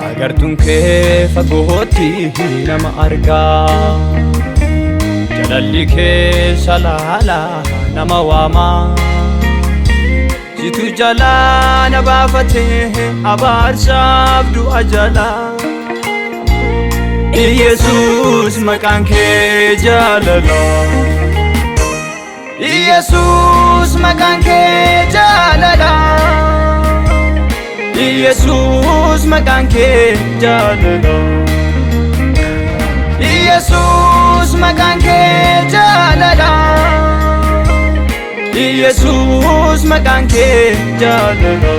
Agartuun kee fagootti nama argaa, jaalalli kee salaala nama waama. Situ jalaa na baafatee abaarsaaf du'a jalaa. Yesuus maqaan kee jaalala, Yesuus maqaan kee jaalala, Yesuus maqaan kee jaalala, Yesuus maqaan kee jaalala, Yesuus maqaan kee jaalala.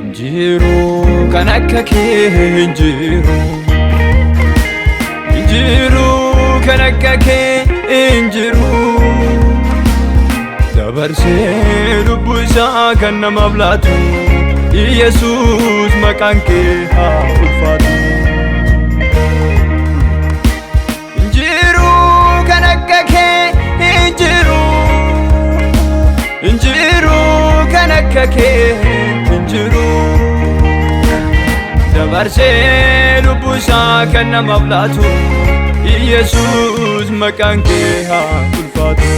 Injiru kan akka kee injiru, injiru kan akka kee injiru. Dabarsee lubbuu isaa kan namaaf laatu, Yesuus maqaan kee haa ulfaatu. Injiru kan akka kee injiru, injiru kan akka kee injiru. Dabarsee lubbuu isaa kan namaaf laatu, Yesuus maqaan kee haa ulfaatu.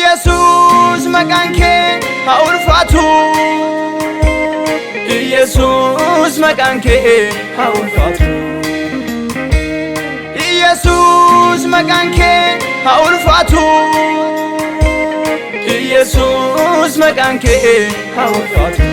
Yesuus maqaan kee haa ulfaatu, Yesuus maqaan kee haa ulfaatu. Yesuus maqaan kee haa ulfaatu, Yesuus maqaan kee haa ulfaatu.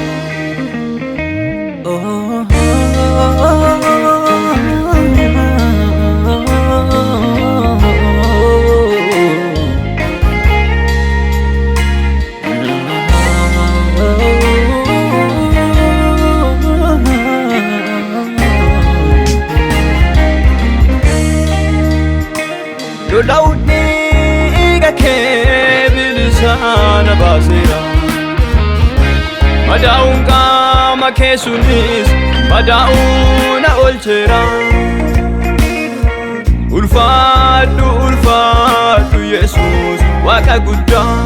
Lolawni dhiiga kee bilisaan baaseera, madaa'uun qaama kee sunis madaa'uu na oolcheera. Ulfaadhu ulfaadhu Yesuus Waaqa guddaa,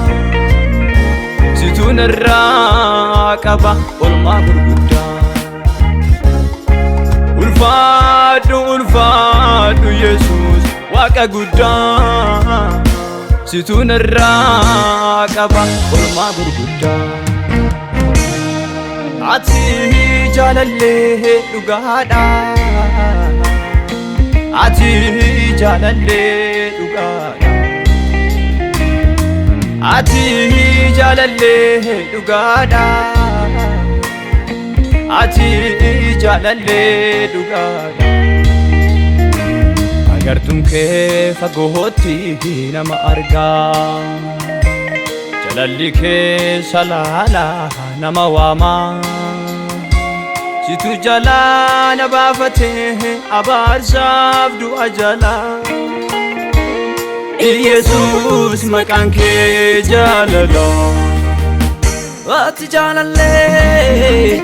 situ narraa qaba oolmaa gurguddaa. Ulfaadhu ulfaadhu Yesuus Waaqa guddaa, situ narraa qaba oolmaa gurguddaa. Ati jaalallee dhugaadha, ati jaalallee dhugaadha, ati jaalallee dhugaadha, ati jaalallee dhugaadha. Agartuun kee fagootti nama argaa, jaalalli kee salaala nama waama. Situ jalaa na baafatee abaarsaaf du'a jalaa. Yesuus maqaan kee jaalala, ati jaalallee